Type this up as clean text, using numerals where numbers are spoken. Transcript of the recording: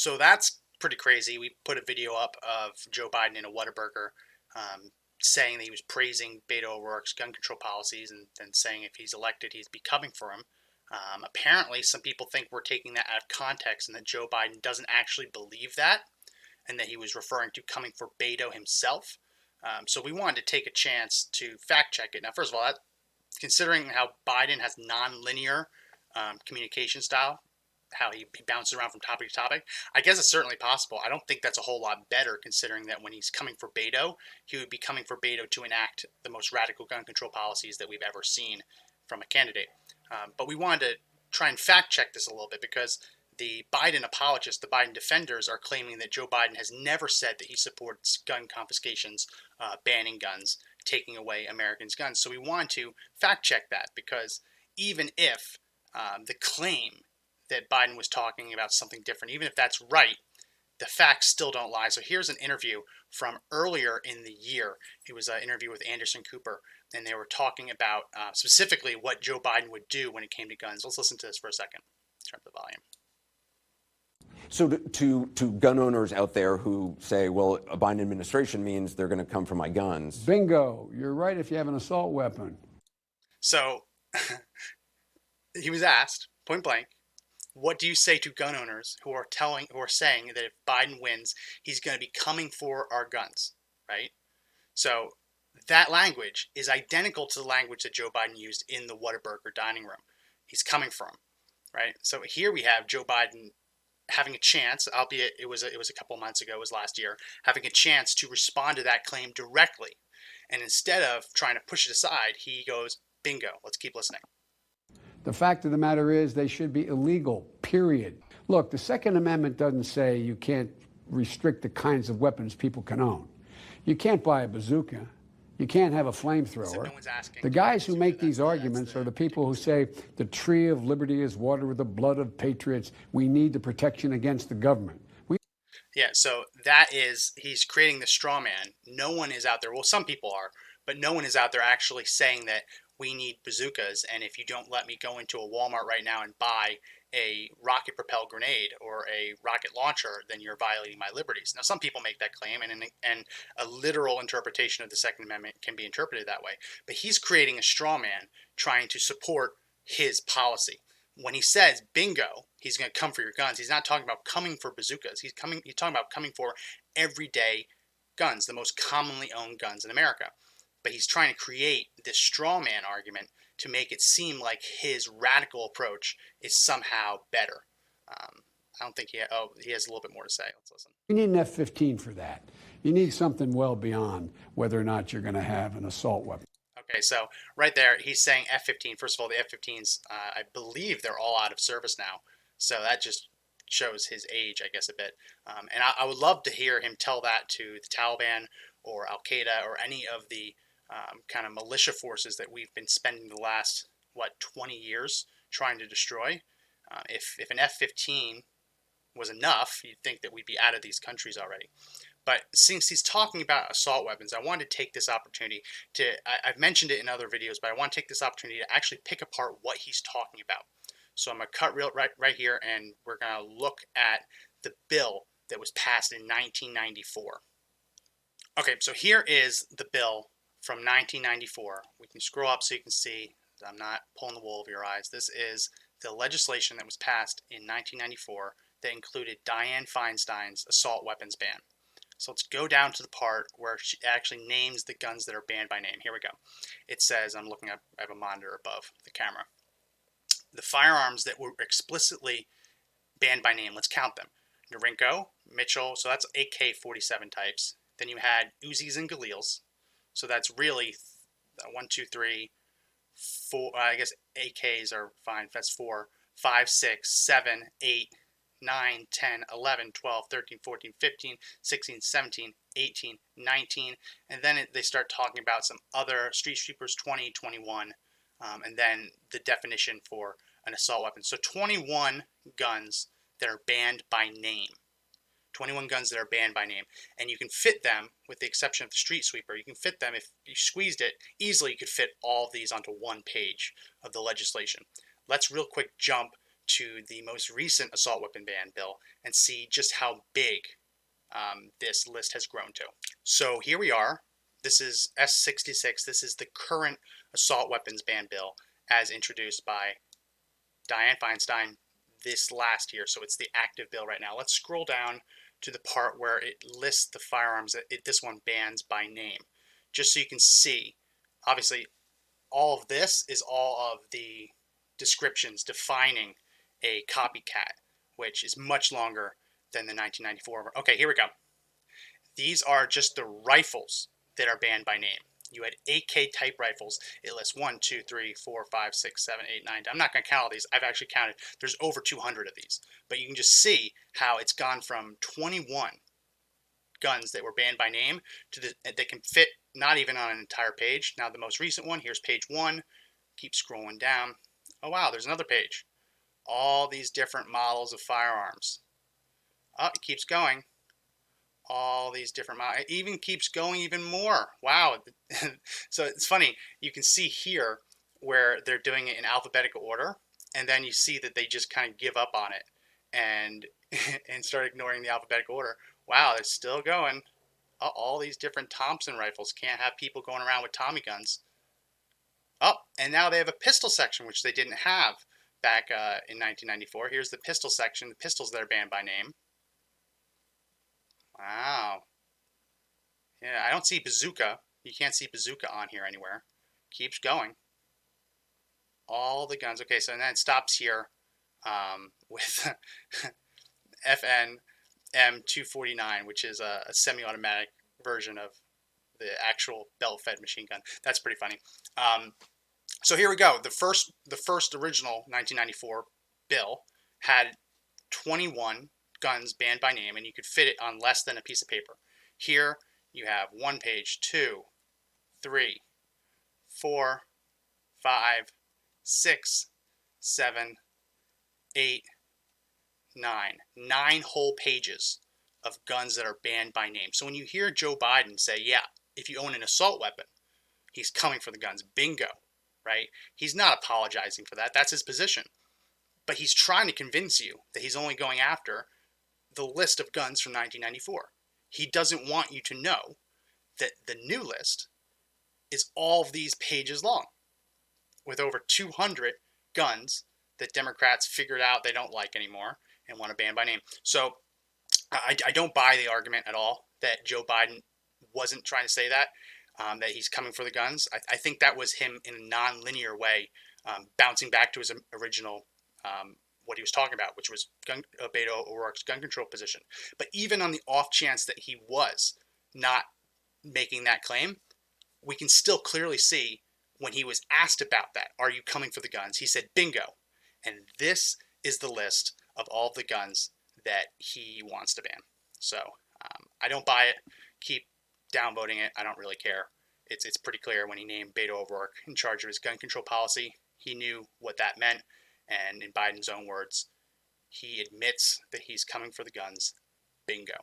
So that's pretty crazy. We put a video up of Joe Biden in a Whataburger, saying that he was praising Beto O'Rourke's gun control policies and then saying if he's elected, he'd be coming for him. Apparently, some people think we're taking that out of context and that Joe Biden doesn't actually believe that and that he was referring to coming for Beto himself. So we wanted to take a chance to fact check it. Now, first of all, considering how Biden has non-linear communication style, how he bounces around from topic to topic, I guess it's certainly possible. I don't think that's a whole lot better considering that when he's coming for Beto, he would be coming for Beto to enact the most radical gun control policies that we've ever seen from a candidate. But we wanted to try and fact check this a little bit because the Biden apologists, the Biden defenders, are claiming that Joe Biden has never said that he supports gun confiscations, banning guns, taking away Americans' guns. So we want to fact check that because even if the claim that Biden was talking about something different, even if that's right, the facts still don't lie. So here's an interview from earlier in the year. It was an interview with Anderson Cooper, and they were talking about specifically what Joe Biden would do when it came to guns. Let's listen to this for a second. Turn up the volume. So to gun owners out there who say, well, a Biden administration means they're going to come for my guns. Bingo. You're right if you have an assault weapon. So he was asked point blank, what do you say to gun owners who are saying that if Biden wins, he's going to be coming for our guns, right? So that language is identical to the language that Joe Biden used in the Whataburger dining room. He's coming for him, right? So here we have Joe Biden having a chance, albeit it was a couple months ago, it was last year, having a chance to respond to that claim directly. And instead of trying to push it aside, he goes, bingo, let's keep listening. The fact of the matter is they should be illegal, period. Look, the Second Amendment doesn't say you can't restrict the kinds of weapons people can own. You can't buy a bazooka. You can't have a flamethrower. The guys who make these arguments are the people who say the tree of liberty is watered with the blood of patriots. We need the protection against the government. Yeah, so that is, he's creating the straw man. No one is out there, well, some people are, but no one is out there actually saying that we need bazookas, and if you don't let me go into a Walmart right now and buy a rocket-propelled grenade or a rocket launcher, then you're violating my liberties. Now, some people make that claim, and a literal interpretation of the Second Amendment can be interpreted that way. But he's creating a straw man trying to support his policy. When he says bingo, he's going to come for your guns, he's not talking about coming for bazookas. He's talking about coming for everyday guns, the most commonly owned guns in America. But he's trying to create this straw man argument to make it seem like his radical approach is somehow better. I don't think he has a little bit more to say. Let's listen. You need an F-15 for that. You need something well beyond whether or not you're going to have an assault weapon. Okay, so right there, he's saying F-15. First of all, the F-15s, I believe they're all out of service now. So that just shows his age, I guess, a bit. And I would love to hear him tell that to the Taliban or Al-Qaeda or any of the kind of militia forces that we've been spending the last, 20 years trying to destroy. If an F-15 was enough, you'd think that we'd be out of these countries already. But since he's talking about assault weapons, I wanted to take this opportunity to, I've mentioned it in other videos, but I want to take this opportunity to actually pick apart what he's talking about. So I'm going to cut right here, and we're going to look at the bill that was passed in 1994. Okay, so here is the bill from 1994. We can scroll up so you can see that I'm not pulling the wool over your eyes. This is the legislation that was passed in 1994 that included Dianne Feinstein's assault weapons ban. So let's go down to the part where she actually names the guns that are banned by name. Here we go. It says, I have a monitor above the camera. The firearms that were explicitly banned by name, let's count them. Norinco, Mitchell, so that's AK-47 types. Then you had Uzis and Galils. So that's really 1, 2, 3, 4. I guess AKs are fine. That's 4, 5, 6, 7, 8, 9, 10, 11, 12, 13, 14, 15, 16, 17, 18, 19. And then they start talking about some other street sweepers, 20, 21. And then the definition for an assault weapon. So 21 guns that are banned by name. 21 guns that are banned by name. And you can fit them, with the exception of the street sweeper, you can fit them, if you squeezed it, easily you could fit all of these onto one page of the legislation. Let's real quick jump to the most recent assault weapon ban bill and see just how big this list has grown to. So here we are. This is S66. This is the current assault weapons ban bill as introduced by Dianne Feinstein this last year. So it's the active bill right now. Let's scroll down to the part where it lists the firearms that this one bans by name, just so you can see. Obviously, all of this is all of the descriptions defining a copycat, which is much longer than the 1994. Okay, here we go. These are just the rifles that are banned by name. You had AK type rifles. It lists 1, 2, 3, 4, 5, 6, 7, 8, 9. I'm not going to count all these. I've actually counted. There's over 200 of these. But you can just see how it's gone from 21 guns that were banned by name to that can fit not even on an entire page. Now the most recent one, here's page 1. Keep scrolling down. Oh wow, there's another page. All these different models of firearms. Oh, it keeps going. All these different models. It even keeps going even more. Wow. So it's funny. You can see here where they're doing it in alphabetical order, and then you see that they just kind of give up on it and and start ignoring the alphabetical order. Wow, they're still going. Oh, all these different Thompson rifles. Can't have people going around with Tommy guns. Oh, and now they have a pistol section, which they didn't have back in 1994. Here's the pistol section, the pistols that are banned by name. Wow. Yeah, I don't see bazooka. You can't see bazooka on here anywhere. Keeps going. All the guns. Okay, so then it stops here with FN M249, which is a semi-automatic version of the actual belt-fed machine gun. That's pretty funny. So here we go. The first original 1994 bill had 21 guns banned by name, and you could fit it on less than a piece of paper. Here you have 1 page, 2, 3, 4, 5, 6, 7, 8, 9. 9 whole pages of guns that are banned by name. So when you hear Joe Biden say, yeah, if you own an assault weapon, he's coming for the guns, bingo, right? He's not apologizing for that. That's his position. But he's trying to convince you that he's only going after the list of guns from 1994. He doesn't want you to know that the new list is all of these pages long with over 200 guns that Democrats figured out they don't like anymore and want to ban by name. So I don't buy the argument at all that Joe Biden wasn't trying to say that, that he's coming for the guns. I think that was him in a non-linear way, bouncing back to his original what he was talking about, which was Beto O'Rourke's gun control position. But even on the off chance that he was not making that claim, we can still clearly see when he was asked about that, are you coming for the guns? He said, bingo. And this is the list of all the guns that he wants to ban. So I don't buy it. Keep downvoting it. I don't really care. It's pretty clear when he named Beto O'Rourke in charge of his gun control policy, he knew what that meant. And in Biden's own words, he admits that he's coming for the guns. Bingo.